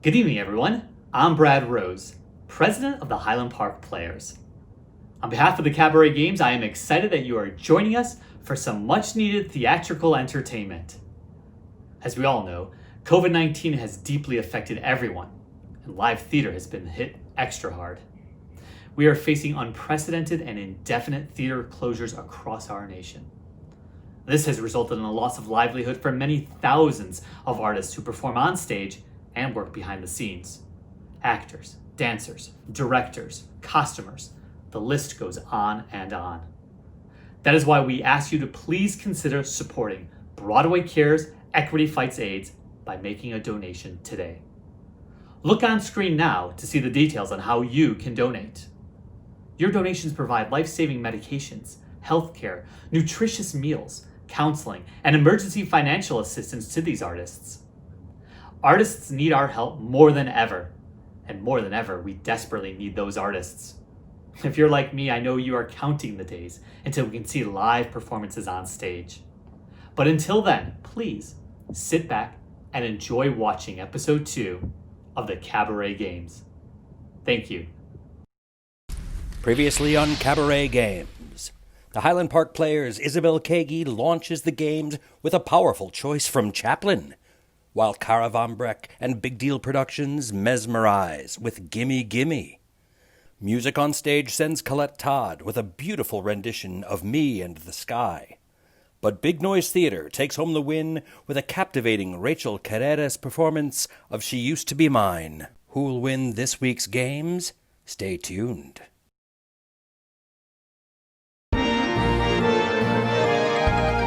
Good evening, everyone. I'm Brad Rose, president of the Highland Park Players. On behalf of the Cabaret Games, I am excited that you are joining us for some much-needed theatrical entertainment. As we all know, COVID-19 has deeply affected everyone, and live theater has been hit extra hard. We are facing unprecedented and indefinite theater closures across our nation. This has resulted in a loss of livelihood for many thousands of artists who perform on stage and work behind the scenes. Actors, dancers, directors, costumers, the list goes on and on. That is why we ask you to please consider supporting Broadway Cares Equity Fights AIDS by making a donation today. Look on screen now to see the details on how you can donate. Your donations provide life-saving medications, healthcare, nutritious meals, counseling, and emergency financial assistance to these artists. Artists need our help more than ever, and more than ever, we desperately need those artists. If you're like me, I know you are counting the days until we can see live performances on stage. But until then, please sit back and enjoy watching episode 2 of the Cabaret Games. Thank you. Previously on Cabaret Games, the Highland Park Players' Isabel Kagi launches the games with a powerful choice from Chaplin, while Cara Von Breck and Big Deal Productions mesmerize with Gimme Gimme. Music on Stage sends Colette Todd with a beautiful rendition of Me and the Sky. But Big Noise Theater takes home the win with a captivating Rachel Carreras performance of She Used to Be Mine. Who'll win this week's games? Stay tuned.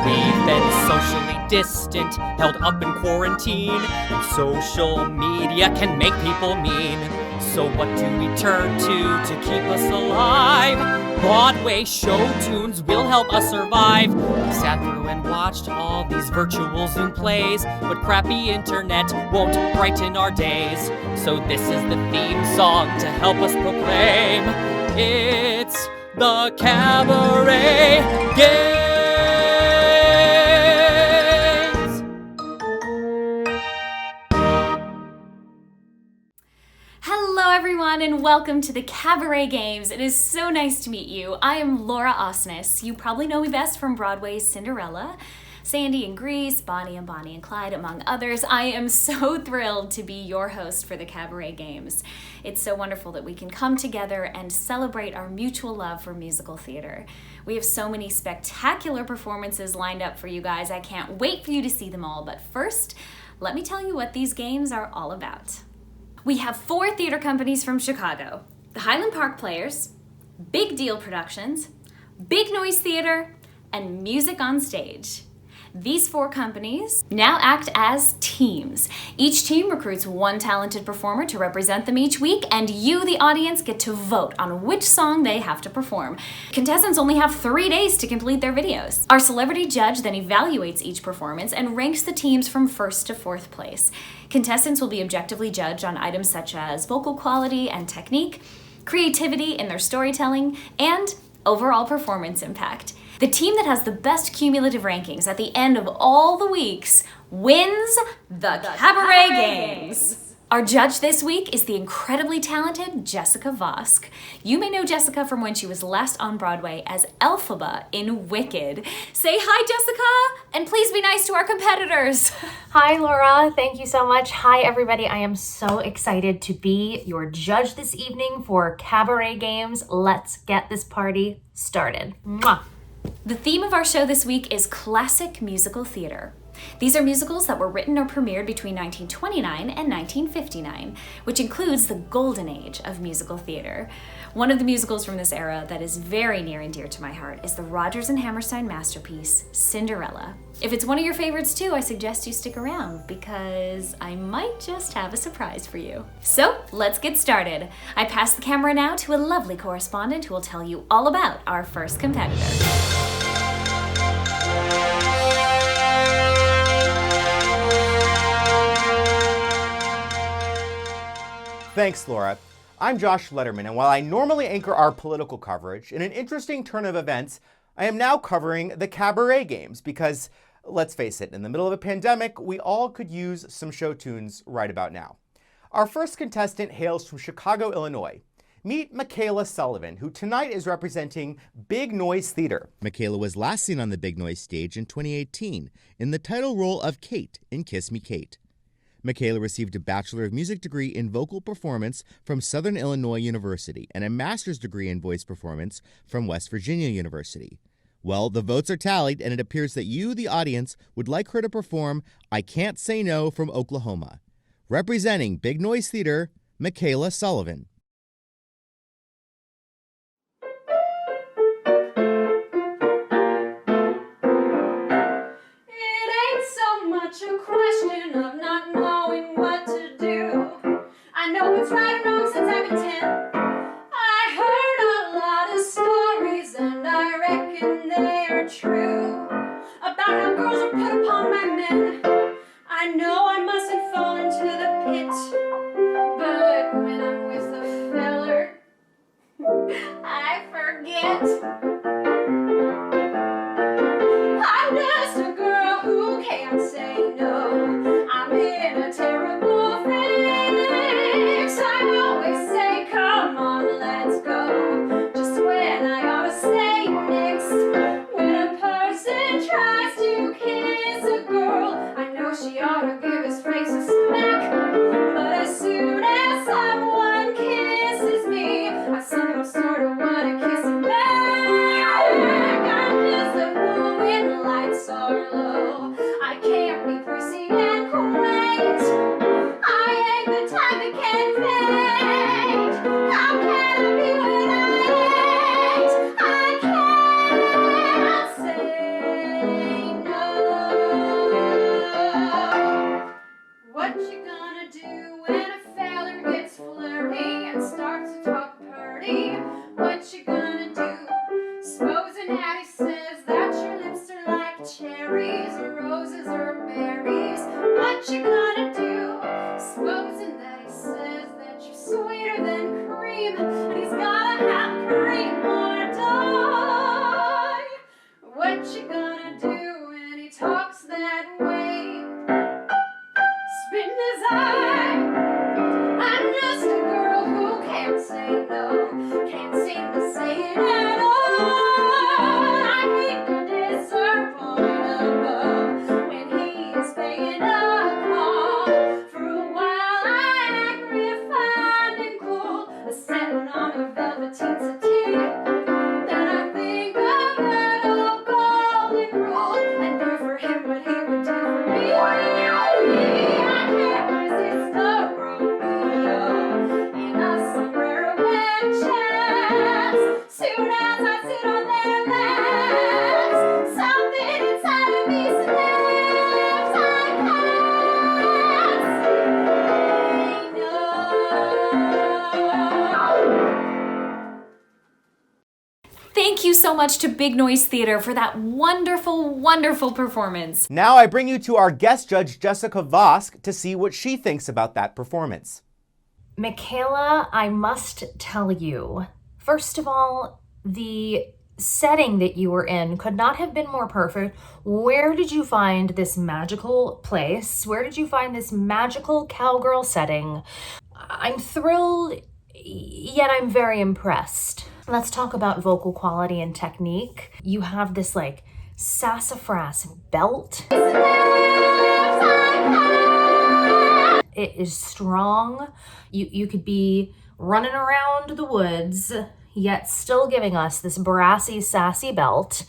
We've been socially distant, held up in quarantine, and social media can make people mean. So what do we turn to keep us alive? Broadway show tunes will help us survive. We sat through and watched all these virtual Zoom plays, but crappy internet won't brighten our days. So this is the theme song to help us proclaim, it's the Cabaret Games. Hello everyone and welcome to the Cabaret Games. It is so nice to meet you. I am Laura Osnes. You probably know me best from Broadway's Cinderella, Sandy and Grease, Bonnie and Clyde, among others. I am so thrilled to be your host for the Cabaret Games. It's so wonderful that we can come together and celebrate our mutual love for musical theater. We have so many spectacular performances lined up for you guys. I can't wait for you to see them all. But first, let me tell you what these games are all about. We have 4 theater companies from Chicago: the Highland Park Players, Big Deal Productions, Big Noise Theater, and Music on Stage. These 4 companies now act as teams. Each team recruits one talented performer to represent them each week, and you, the audience, get to vote on which song they have to perform. Contestants only have 3 days to complete their videos. Our celebrity judge then evaluates each performance and ranks the teams from 1st to 4th place. Contestants will be objectively judged on items such as vocal quality and technique, creativity in their storytelling, and overall performance impact. The team that has the best cumulative rankings at the end of all the weeks wins the Cabaret Games. Our judge this week is the incredibly talented Jessica Vosk. You may know Jessica from when she was last on Broadway as Elphaba in Wicked. Say hi, Jessica, and please be nice to our competitors. Hi, Laura. Thank you so much. Hi, everybody. I am so excited to be your judge this evening for Cabaret Games. Let's get this party started. Mwah. The theme of our show this week is classic musical theater. These are musicals that were written or premiered between 1929 and 1959, which includes the golden age of musical theater. One of the musicals from this era that is very near and dear to my heart is the Rodgers and Hammerstein masterpiece, Cinderella. If it's one of your favorites too, I suggest you stick around because I might just have a surprise for you. So let's get started. I pass the camera now to a lovely correspondent who will tell you all about our first competitor. Thanks, Laura. I'm Josh Letterman, and while I normally anchor our political coverage, in an interesting turn of events, I am now covering the Cabaret Games because, let's face it, in the middle of a pandemic, we all could use some show tunes right about now. Our first contestant hails from Chicago, Illinois. Meet Michaela Sullivan, who tonight is representing Big Noise Theater. Michaela was last seen on the Big Noise stage in 2018 in the title role of Kate in Kiss Me Kate. Michaela received a Bachelor of Music degree in vocal performance from Southern Illinois University and a master's degree in voice performance from West Virginia University. Well, the votes are tallied, and it appears that you, the audience, would like her to perform I Can't Say No from Oklahoma. Representing Big Noise Theater, Michaela Sullivan. A question of not knowing what to do. I know what's right and wrong since I've been 10. I heard a lot of stories and I reckon they are true about how girls are put upon by men. I know I mustn't fall into the pit, but when I'm with a feller, I forget. I'm just a girl who can't say no. I'm in a terrible fix. I always say, come on, let's go. Just when I ought to say next. When a person tries to kiss a girl, I know she ought to give his face a smack. But as soon as someone kisses me, I somehow sort of want to kiss him back. I'm just a fool when the lights are low. I can't be prissy and quaint. I ain't the type that can fake. How can I be when I ain't? I can't say no. What you gonna do when a feller gets flirty and starts to talk purty? What you gonna do? Supposing that he says that your lips are like cherries or roses or berries. What you gonna do? Supposing that he says that you're sweeter than cream and he's gotta have cream or die. What you gonna do when he talks that way? Spin his eye. I'm just a girl who can't say no, can't seem to say it at all. I hate to disappoint above when he is paying a call. For a while I act refined and cool, sitting on a velveteen settee. Then I think of that old golden rule and do for him what he would do for me. I can't resist the Romeo in a sombrero and chaps. Soon as I sit on their laps, something inside of me snaps. I can't say no. Thank you so much to Big Noise Theater for that wonderful, wonderful performance. Now I bring you to our guest judge, Jessica Vosk, to see what she thinks about that performance. Michaela, I must tell you, first of all, the setting that you were in could not have been more perfect. Where did you find this magical place? Where did you find this magical cowgirl setting? I'm thrilled, yet I'm very impressed. Let's talk about vocal quality and technique. You have this like sassafras belt. It is strong. You could be running around the woods, yet still giving us this brassy, sassy belt,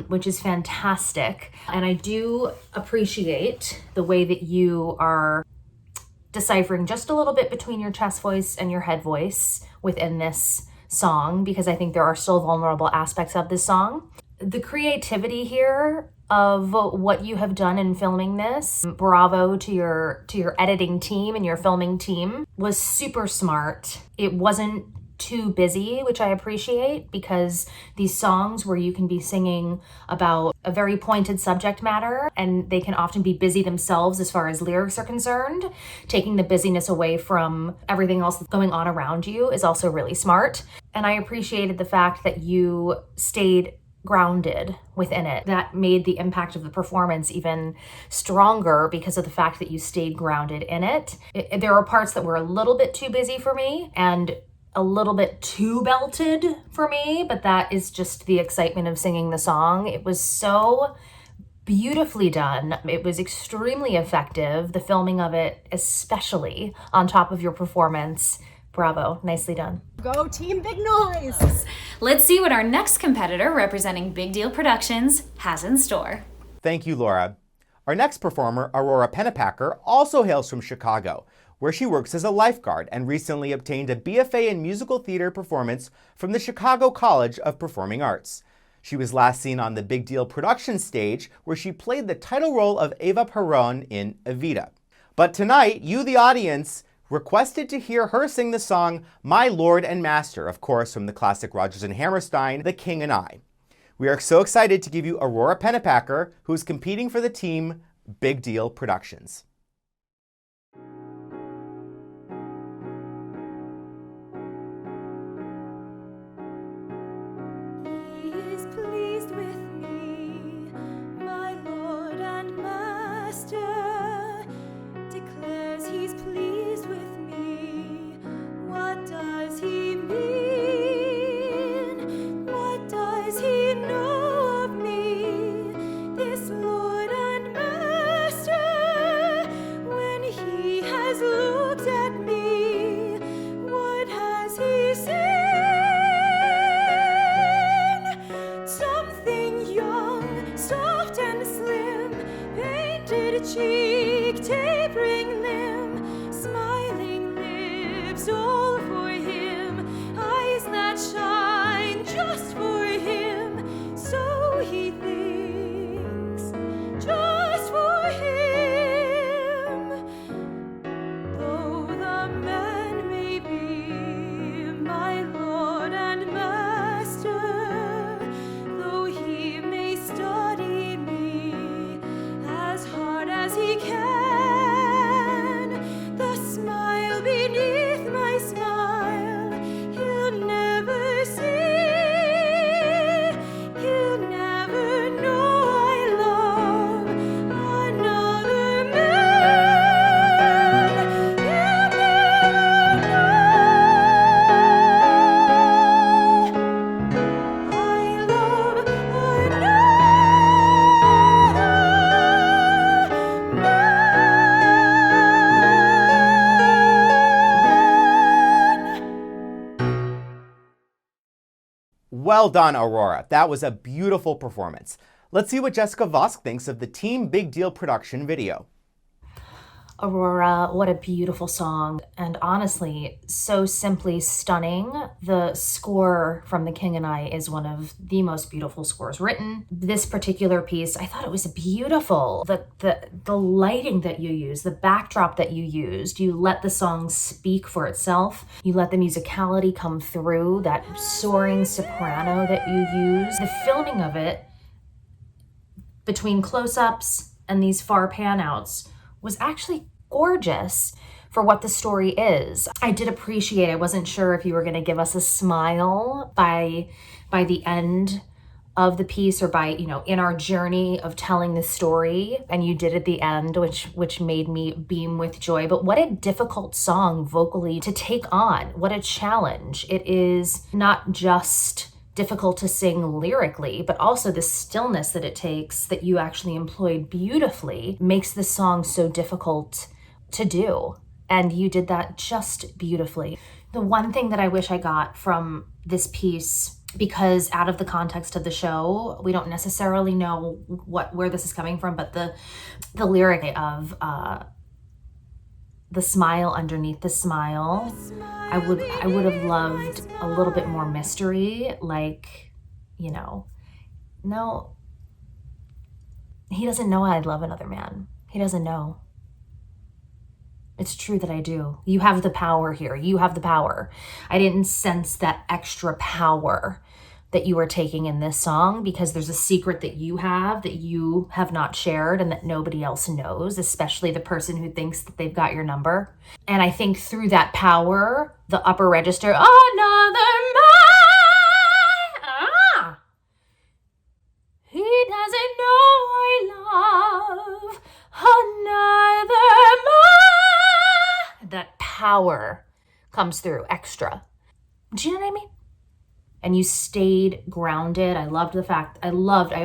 which is fantastic. And I do appreciate the way that you are deciphering just a little bit between your chest voice and your head voice within this song, because I think there are still vulnerable aspects of this song. The creativity here of what you have done in filming this, bravo to your editing team and your filming team, was super smart. It wasn't too busy, which I appreciate, because these songs where you can be singing about a very pointed subject matter and they can often be busy themselves as far as lyrics are concerned, taking the busyness away from everything else that's going on around you is also really smart. And I appreciated the fact that you stayed grounded within it. That made the impact of the performance even stronger because of the fact that you stayed grounded in it. There were parts that were a little bit too busy for me and a little bit too belted for me, but that is just the excitement of singing the song. It was so beautifully done. It was extremely effective. The filming of it, especially on top of your performance. Bravo. Nicely done. Go Team Big Noise! Let's see what our next competitor representing Big Deal Productions has in store. Thank you, Laura. Our next performer, Aurora Pennepacker, also hails from Chicago, where she works as a lifeguard and recently obtained a BFA in musical theater performance from the Chicago College of Performing Arts. She was last seen on the Big Deal production stage, where she played the title role of Eva Perón in Evita. But tonight, you, the audience, requested to hear her sing the song My Lord and Master, of course from the classic Rodgers and Hammerstein, The King and I. We are so excited to give you Aurora Pennepacker, who is competing for the team Big Deal Productions. He is pleased with me, my Lord and Master, declares he's pleased with me. What does he mean? What does he know of me, this Lord and Master? When he has looked at me, what has he seen? Something young, soft and slim, painted cheek, tapering limb, smiling lips, all for him, eyes that shine just for him. So he thinks, just for him. Though the man may be my Lord and Master, though he may study me as hard as he can, the smile beneath my smile he'll never see. He'll never know I love another man. He'll never know I love another man. Well done, Aurora. That was a beautiful performance. Let's see what Jessica Vosk thinks of the Team Big Deal production video. Aurora, what a beautiful song, and honestly, so simply stunning. The score from The King and I is one of the most beautiful scores written. This particular piece, I thought it was beautiful. The lighting that you used, the backdrop that you used, you let the song speak for itself. You let the musicality come through, that soaring soprano that you used. The filming of it, between close-ups and these far pan-outs, was actually gorgeous for what the story is. I did appreciate, I wasn't sure if you were going to give us a smile by the end of the piece, or by, in our journey of telling the story, and you did at the end, which made me beam with joy. But what a difficult song vocally to take on. What a challenge. It is not just difficult to sing lyrically, but also the stillness that it takes, that you actually employed beautifully, makes the song so difficult to do. And you did that just beautifully. The one thing that I wish I got from this piece, because out of the context of the show, we don't necessarily know where this is coming from, but the lyric of the smile underneath the smile, I would have loved a little bit more mystery, like, no, he doesn't know I'd love another man. He doesn't know. It's true that I do. You have the power here. You have the power. I didn't sense that extra power that you were taking in this song, because there's a secret that you have not shared and that nobody else knows, especially the person who thinks that they've got your number. And I think through that power, the upper register, another man, comes through extra. Do you know what I mean? And you stayed grounded. I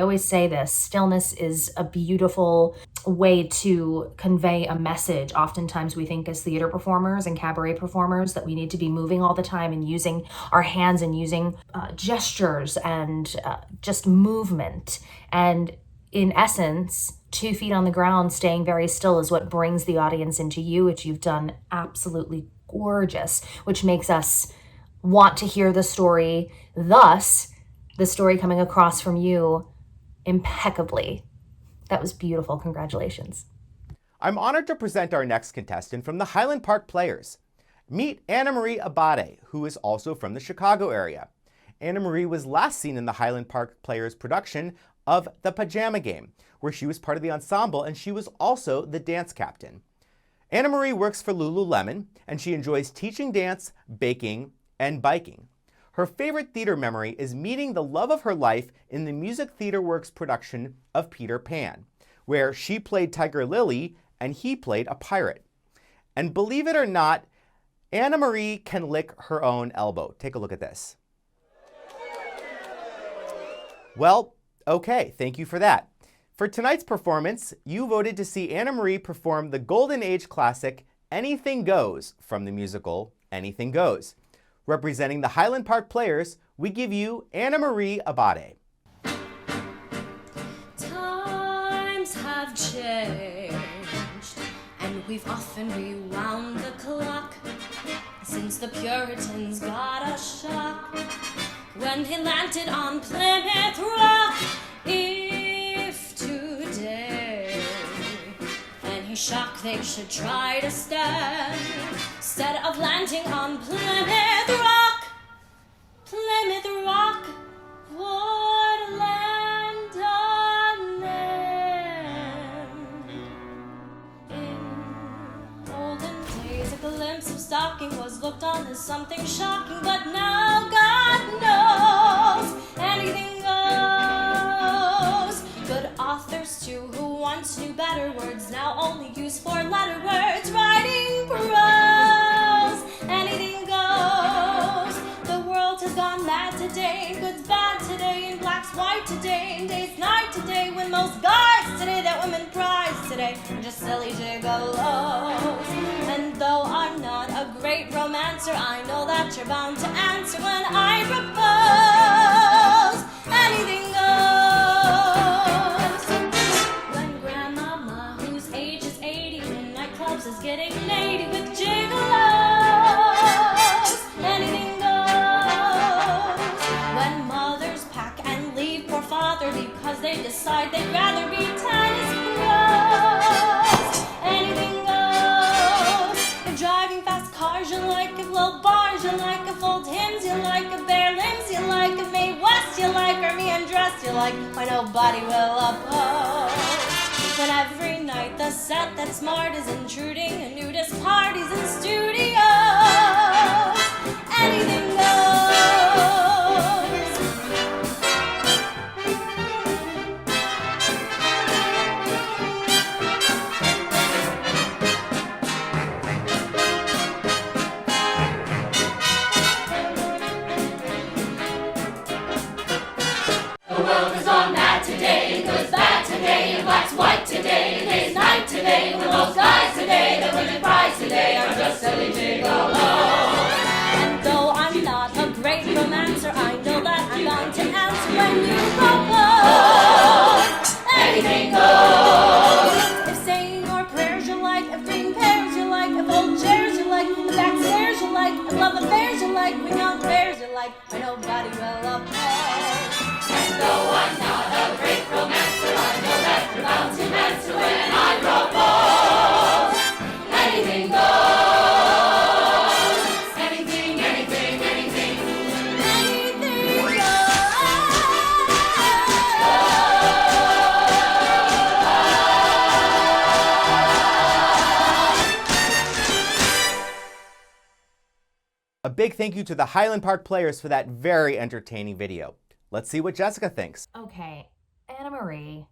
always say this, stillness is a beautiful way to convey a message. Oftentimes we think as theater performers and cabaret performers that we need to be moving all the time and using our hands and using gestures and just movement. And in essence, 2 feet on the ground, staying very still is what brings the audience into you, which you've done absolutely gorgeous, which makes us want to hear the story, thus the story coming across from you impeccably. That was beautiful. Congratulations. I'm honored to present our next contestant from the Highland Park Players. Meet Annamarie Abbate, who is also from the Chicago area. Annamarie was last seen in the Highland Park Players production of The Pajama Game, where she was part of the ensemble and she was also the dance captain. Annamarie works for Lululemon and she enjoys teaching dance, baking, and biking. Her favorite theater memory is meeting the love of her life in the Music Theater Works production of Peter Pan, where she played Tiger Lily and he played a pirate. And believe it or not, Annamarie can lick her own elbow. Take a look at this. Well, okay, thank you for that. For tonight's performance, you voted to see Annamarie perform the Golden Age classic Anything Goes from the musical Anything Goes. Representing the Highland Park Players, we give you Annamarie Abbate. Times have changed, and we've often rewound the clock since the Puritans got a shock when they landed on Plymouth Rock. If today any shock they should try to stand, instead of landing on Plymouth Rock, Plymouth Rock would land on them. In olden days, a glimpse of stocking was looked on as something shocking, but now God knows anything goes. Good authors too, who once knew better words, now only use 4-letter words, writing prose. Anything goes. The world has gone mad today, good's bad today, and black's white today, and day's night today, when most guys today that women prize today are just silly gigolos. And though I'm not a great romancer, I know that you're bound to answer when I propose. Anything goes. When grandmama, whose age is 80, in nightclubs is getting 80 with gigolos. Anything goes. When mothers pack and leave poor father because they decide they'd rather be tennis pros. Anything goes. If driving fast cars you like, if low bars you like, if old hymns you like, if bare limbs you like, if Mae West you like, or me undressed you like, why nobody will oppose. But every night the set that's smart is intruding, and nudist parties in studios. Anything goes. The world has gone mad today, good's bad today, and black's white today, day's night today, when most guys today, the women prize today, are just silly gigolos. And though I'm not a great romancer, I know that I'm bound to answer when you propose. Anything goes. If saying your prayers you like, if green pears you like, if old chairs you like, if back stairs you like, if love affairs you like, when young bears you like, why nobody will oppose. And though I'm not a great romancer, I know that you're bound to answer when I propose. Anything goes. Anything, anything, anything. Anything goes. A big thank you to the Highland Park Players for that very entertaining video. Let's see what Jessica thinks. Okay, Annamarie,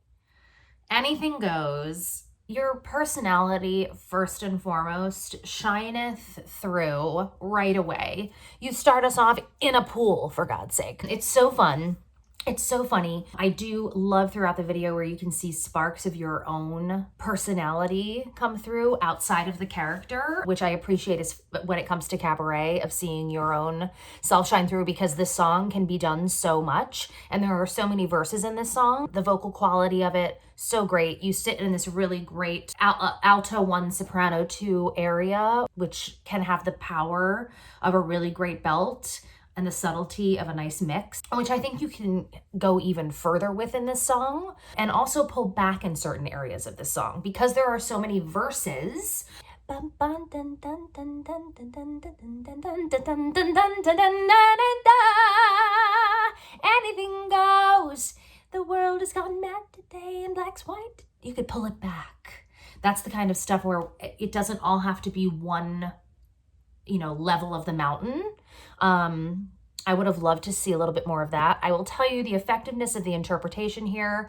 anything goes. Your personality, first and foremost, shineth through right away. You start us off in a pool, for God's sake. It's so fun. It's so funny. I do love throughout the video where you can see sparks of your own personality come through outside of the character, which I appreciate is when it comes to Cabaret, of seeing your own self shine through, because this song can be done so much. And there are so many verses in this song. The vocal quality of it, so great. You sit in this really great alto 1, soprano 2 area, which can have the power of a really great belt and the subtlety of a nice mix, which I think you can go even further with in this song, and also pull back in certain areas of this song because there are so many verses. Anything goes. The world has gone mad today and black's white. You could pull it back. That's the kind of stuff where it doesn't all have to be one, level of the mountain. I would have loved to see a little bit more of that. I will tell you, the effectiveness of the interpretation here,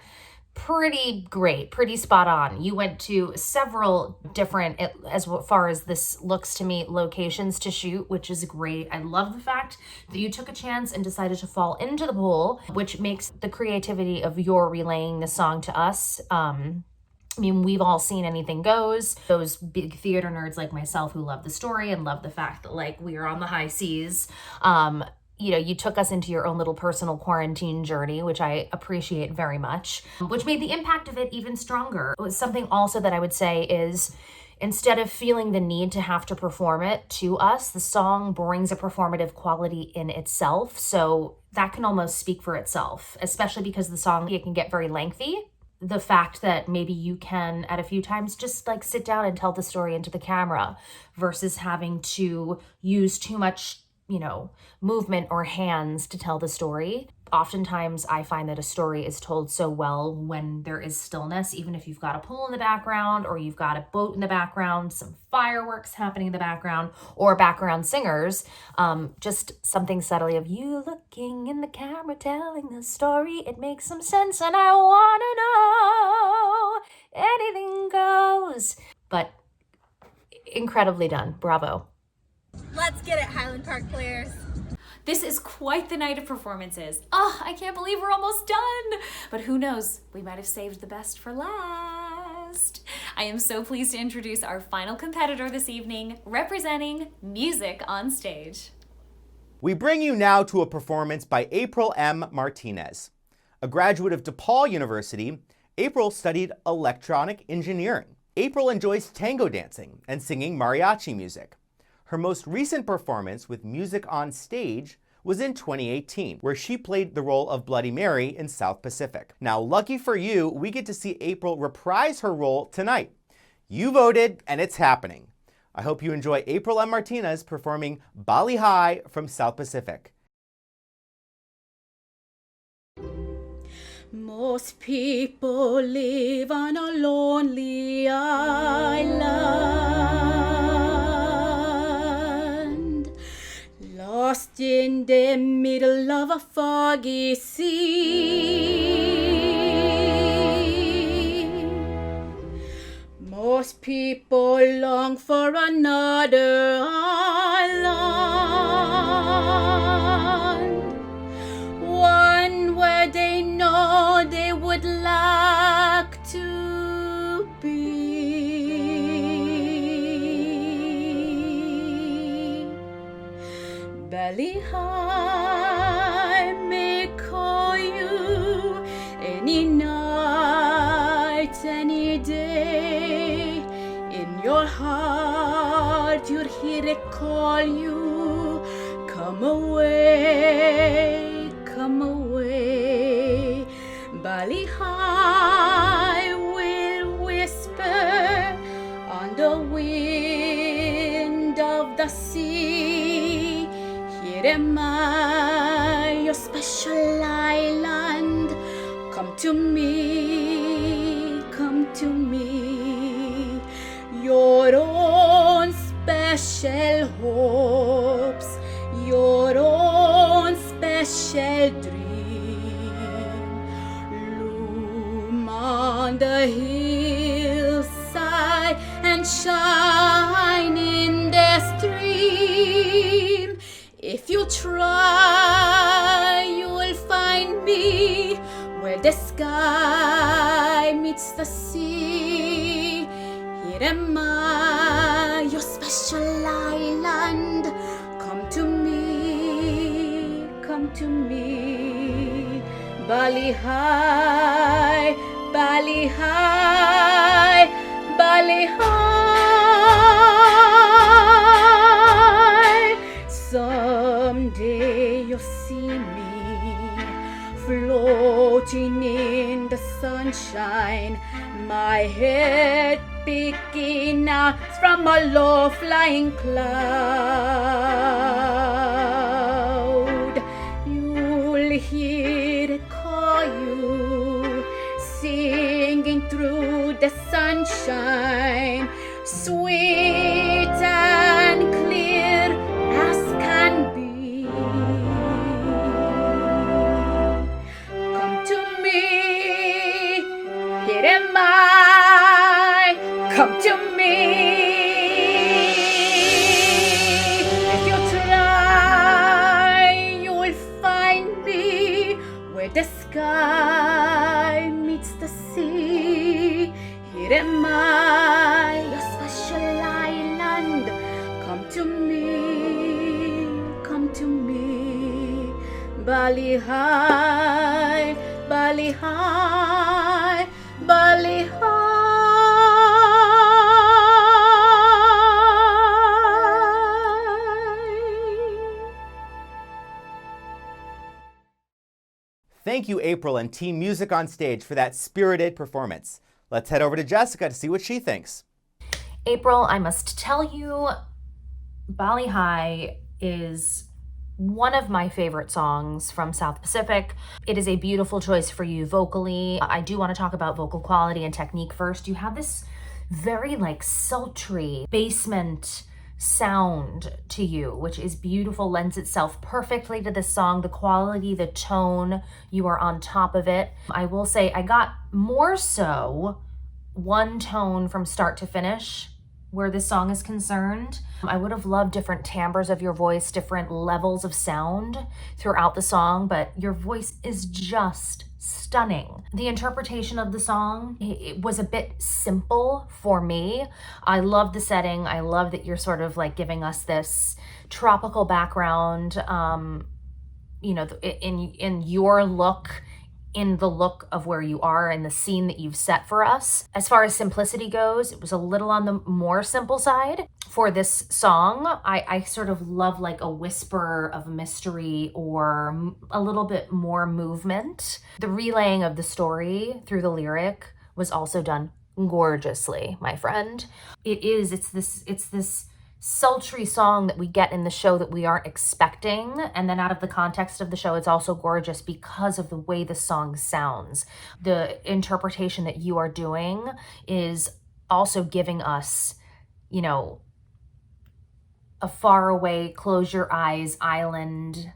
pretty great, pretty spot on. You went to several different, as far as this looks to me, locations to shoot, which is great. I love the fact that you took a chance and decided to fall into the pool, which makes the creativity of your relaying the song to us. We've all seen Anything Goes. Those big theater nerds like myself who love the story and love the fact that we are on the high seas. You took us into your own little personal quarantine journey, which I appreciate very much, which made the impact of it even stronger. It was something also that I would say is, instead of feeling the need to have to perform it to us, the song brings a performative quality in itself. So that can almost speak for itself, especially because the song, it can get very lengthy. The fact that maybe you can, at a few times, just sit down and tell the story into the camera versus having to use too much, movement or hands to tell the story. Oftentimes, I find that a story is told so well when there is stillness, even if you've got a pool in the background or you've got a boat in the background, some fireworks happening in the background, or background singers, just something subtly of you looking in the camera, telling the story. It makes some sense and I want to know. Anything goes. But incredibly done. Bravo. Let's get it, Highland Park players. This is quite the night of performances. I can't believe we're almost done. But who knows? We might have saved the best for last. I am so pleased to introduce our final competitor this evening, representing Music on Stage. We bring you now to a performance by April M. Martinez. A graduate of DePaul University, April studied electronic engineering. April enjoys tango dancing and singing mariachi music. Her most recent performance with Music on Stage was in 2018, where she played the role of Bloody Mary in South Pacific. Now, lucky for you, we get to see April reprise her role tonight. You voted, and it's happening. I hope you enjoy April M. Martinez performing Bali High from South Pacific. Most people live on a lonely island, lost in the middle of a foggy sea. Most people long for another island, one where they know they would like to be. Belly high may call you any night, any day. In your heart you'd hear it call you, come away, come away. Bali High will whisper on the wind of the sea. Here am I, your special island. Come to me, come to me. Your own special hopes, your own special dream. On the hillside, sunshine in the stream. If you try, you'll find me where the sky meets the sea. Here am I, your special island. Come to me, come to me. Bali high, Bali high, Bali high. Someday you'll see me floating in the sunshine, my head peeking out from a low flying cloud. You'll hear it call you, singing through the sunshine, sweet and clear as can be. Come to me, here am I, come to me. If you try, you'll find me where the sky meets the sea. Here am I, your special island. Come to me, come to me. Bali high, Bali high, Bali high. Thank you, April and Team Music on Stage, for that spirited performance. Let's head over to Jessica to see what she thinks. April, I must tell you, Bali High is one of my favorite songs from South Pacific. It is a beautiful choice for you vocally. I do want to talk about vocal quality and technique first. You have this very sultry basement sound to you, which is beautiful, lends itself perfectly to this song. The quality, the tone, you are on top of it. I will say I got more so one tone from start to finish where this song is concerned. I would have loved different timbres of your voice, different levels of sound throughout the song, but your voice is just stunning. The interpretation of the song, it was a bit simple for me. I love the setting. I love that you're sort of giving us this tropical background, in your look, in the look of where you are and the scene that you've set for us. As far as simplicity goes, it was a little on the more simple side. For this song, I sort of love a whisper of mystery or a little bit more movement. The relaying of the story through the lyric was also done gorgeously, my friend. It's this sultry song that we get in the show that we aren't expecting, and then out of the context of the show, it's also gorgeous because of the way the song sounds. The interpretation that you are doing is also giving us, a faraway, close your eyes island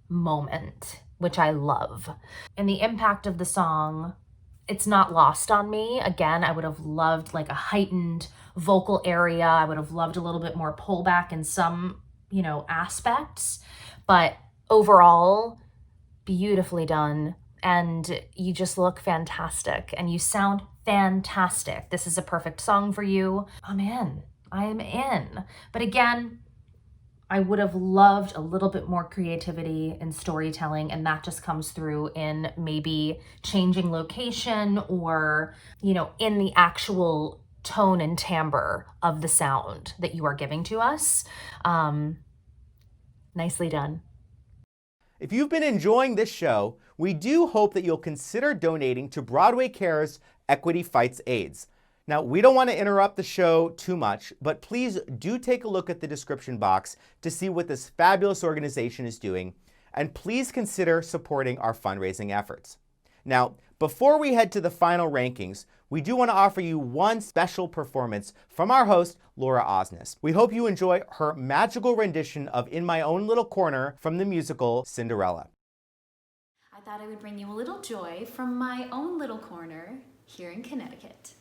moment, which I love. And the impact of the song, it's not lost on me. Again, I would have loved a heightened vocal area. I would have loved a little bit more pullback in some, aspects, but overall, beautifully done. And you just look fantastic and you sound fantastic. This is a perfect song for you. I'm in. But again, I would have loved a little bit more creativity and storytelling, and that just comes through in maybe changing location or, in the actual tone and timbre of the sound that you are giving to us. Nicely done. If you've been enjoying this show, we do hope that you'll consider donating to Broadway Cares Equity Fights AIDS. Now, we don't want to interrupt the show too much, but please do take a look at the description box to see what this fabulous organization is doing, and please consider supporting our fundraising efforts. Now, before we head to the final rankings, we do want to offer you one special performance from our host, Laura Osnes. We hope you enjoy her magical rendition of In My Own Little Corner from the musical Cinderella. I thought I would bring you a little joy from my own little corner here in Connecticut.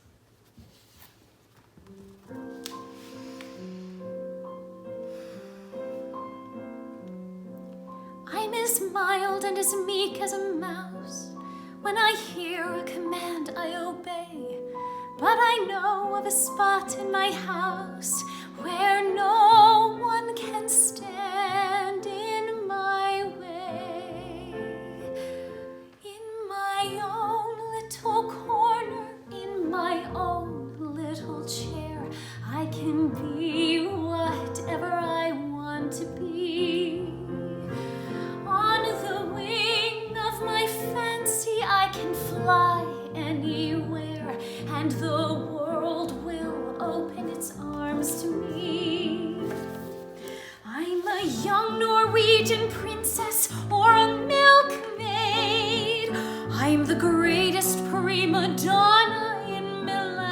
I'm as mild and as meek as a mouse. When I hear a command, I obey. But I know of a spot in my house where no one can stand in my way. In my own little corner, in my own little chair, I can be whatever I want to be. On the wing of my fancy, I can fly anywhere, and the world will open its arms to me. I'm a young Norwegian princess or a milkmaid. I'm the greatest prima donna in Milan.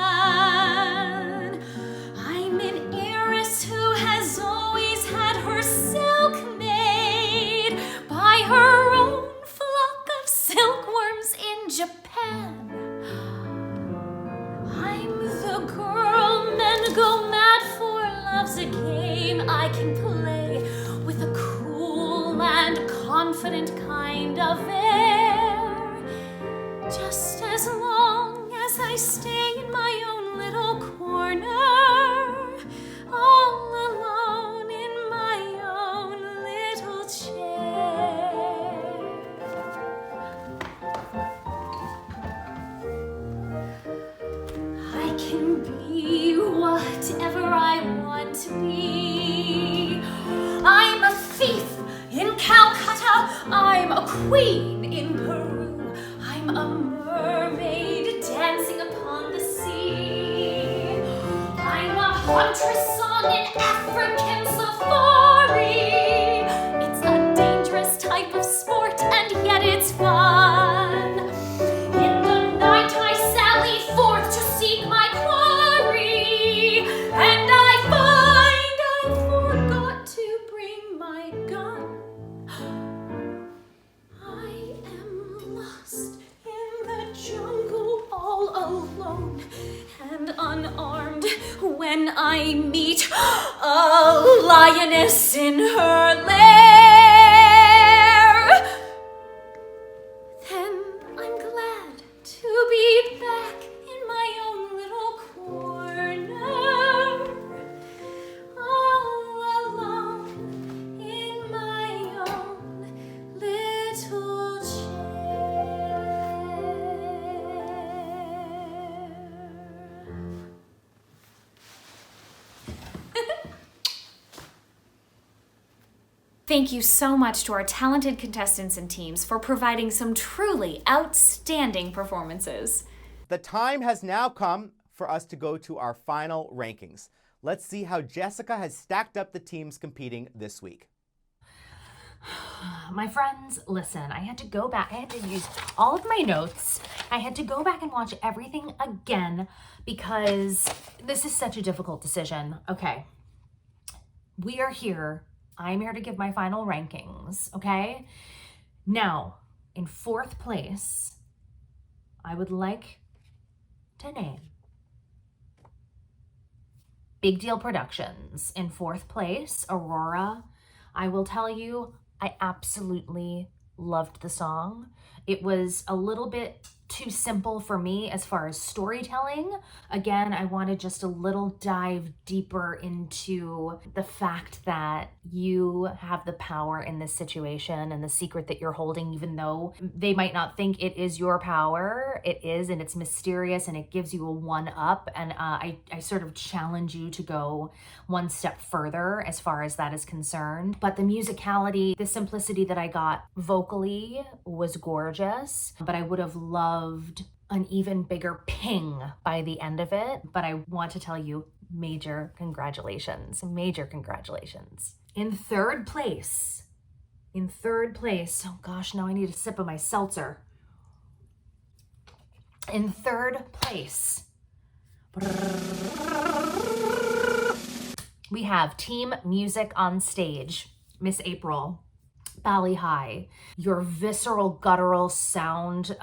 I'm an heiress who has always had her silk made by her own flock of silkworms in Japan. I'm the girl men go mad for, love's a game I can play with a cool and confident kind of air. Just as long as I stay in my own little corner, all alone in my own little chair. I can be whatever I want to be. I'm a thief in Calcutta. I'm a queen in Peru. I'm a mermaid dancing upon the sea. I'm a huntress on an African safari. It's a dangerous type of sport, and yet it's fun. In the night I sally forth to seek my quarry, and I find I forgot to bring my gun. I am lost in the jungle all alone and unarmed when I meet a lioness in her lair. Then I'm glad to be back in my own little corner, all alone in my own little chair. Thank you so much to our talented contestants and teams for providing some truly outstanding performances. The time has now come for us to go to our final rankings. Let's see how Jessica has stacked up the teams competing this week. My friends, listen, I had to go back. I had to use all of my notes. I had to go back and watch everything again because this is such a difficult decision. Okay. We are here. I'm here to give my final rankings, okay? Now, in fourth place, I would like to name Big Deal Productions. In fourth place, Aurora. I will tell you, I absolutely loved the song. It was a little bit too simple for me as far as storytelling. Again, I wanted just a little dive deeper into the fact that you have the power in this situation and the secret that you're holding, even though they might not think it is your power. It is, and it's mysterious, and it gives you a one-up. And I sort of challenge you to go one step further as far as that is concerned. But the musicality, the simplicity that I got vocally was gorgeous, but I would have loved an even bigger ping by the end of it. But I want to tell you, major congratulations. Major congratulations. In third place, oh gosh, now I need a sip of my seltzer. In third place, we have Team Music on Stage, Miss April, Bally High. Your visceral, guttural sound,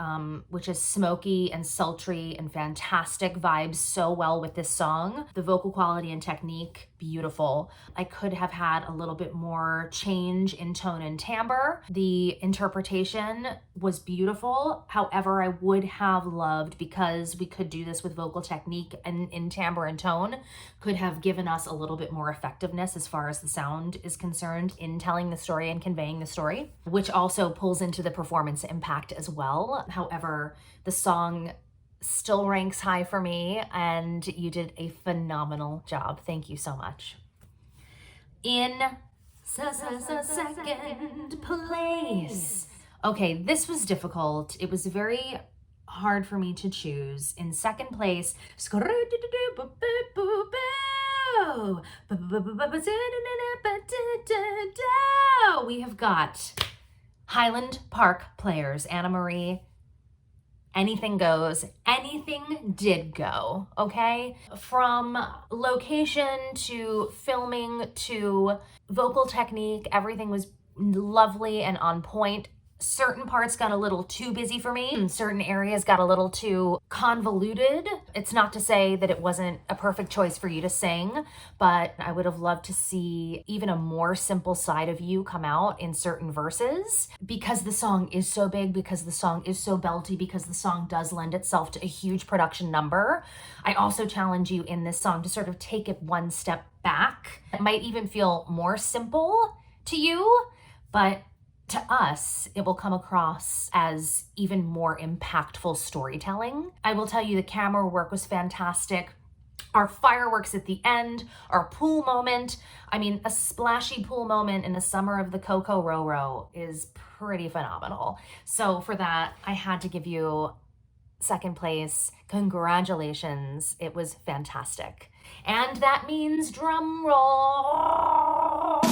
which is smoky and sultry and fantastic, vibes so well with this song. The vocal quality and technique, beautiful. I could have had a little bit more change in tone and timbre. The interpretation was beautiful. However, I would have loved, because we could do this with vocal technique and in timbre and tone, could have given us a little bit more effectiveness as far as the sound is concerned in telling the story and conveying the story, which also pulls into the performance impact as well. However, the song still ranks high for me, and you did a phenomenal job. Thank you so much. In second place. Okay, this was difficult. It was very hard for me to choose. In second place, we have got Highland Park Players, Annamarie. Anything goes, anything did go, okay? From location to filming to vocal technique, everything was lovely and on point. Certain parts got a little too busy for me, and certain areas got a little too convoluted. It's not to say that it wasn't a perfect choice for you to sing, but I would have loved to see even a more simple side of you come out in certain verses, because the song is so big, because the song is so belty, because the song does lend itself to a huge production number. I also challenge you in this song to sort of take it one step back. It might even feel more simple to you, but to us, it will come across as even more impactful storytelling. I will tell you, the camera work was fantastic. Our fireworks at the end, our pool moment. I mean, a splashy pool moment in the summer of the Coco Roro is pretty phenomenal. So for that, I had to give you second place. Congratulations. It was fantastic. And that means drum roll.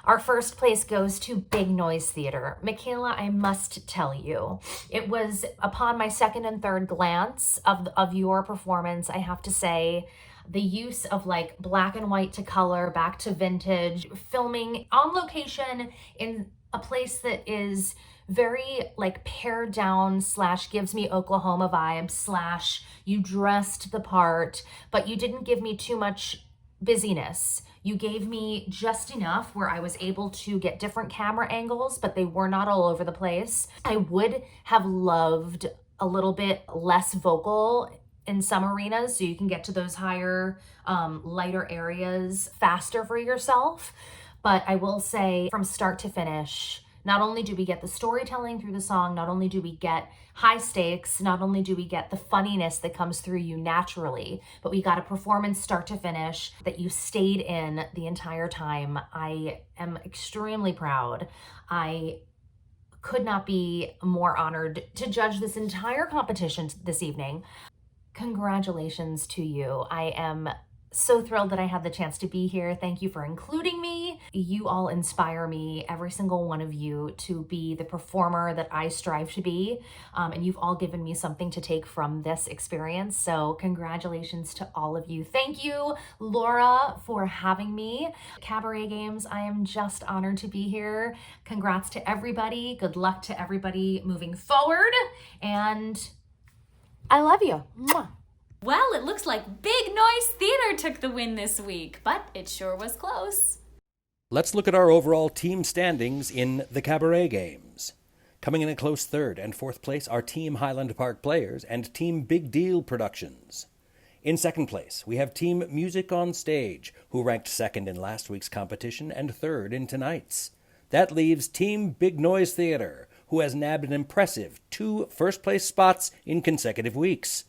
Our first place goes to Big Noise Theater. Michaela, I must tell you, it was upon my second and third glance of your performance, I have to say, the use of like black and white to color, back to vintage, filming on location in a place that is very like pared down / gives me Oklahoma vibes / you dressed the part, but you didn't give me too much busyness. You gave me just enough where I was able to get different camera angles, but they were not all over the place. I would have loved a little bit less vocal in some arenas so you can get to those higher, lighter areas faster for yourself. But I will say, from start to finish, not only do we get the storytelling through the song, not only do we get high stakes, not only do we get the funniness that comes through you naturally, but we got a performance start to finish that you stayed in the entire time. I am extremely proud. I could not be more honored to judge this entire competition this evening. Congratulations to you. I am so thrilled that I had the chance to be here. Thank you for including me. You all inspire me, every single one of you, to be the performer that I strive to be. And you've all given me something to take from this experience. So congratulations to all of you. Thank you, Laura, for having me. Cabaret Games, I am just honored to be here. Congrats to everybody. Good luck to everybody moving forward. And I love you. Mwah. Well, it looks like Big Noise Theater took the win this week, but it sure was close. Let's look at our overall team standings in the Cabaret Games. Coming in a close third and fourth place are Team Highland Park Players and Team Big Deal Productions. In second place, we have Team Music on Stage, who ranked second in last week's competition and third in tonight's. That leaves Team Big Noise Theater, who has nabbed an impressive 2 first-place spots in consecutive weeks.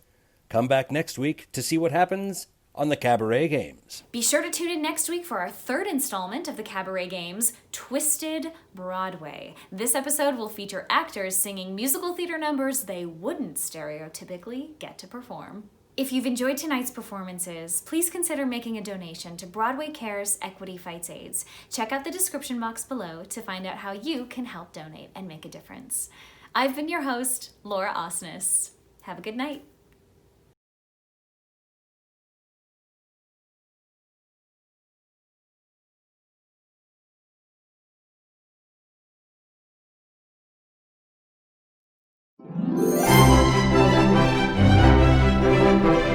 Come back next week to see what happens on the Cabaret Games. Be sure to tune in next week for our third installment of the Cabaret Games, Twisted Broadway. This episode will feature actors singing musical theater numbers they wouldn't stereotypically get to perform. If you've enjoyed tonight's performances, please consider making a donation to Broadway Cares Equity Fights AIDS. Check out the description box below to find out how you can help donate and make a difference. I've been your host, Laura Osnes. Have a good night. Thank you.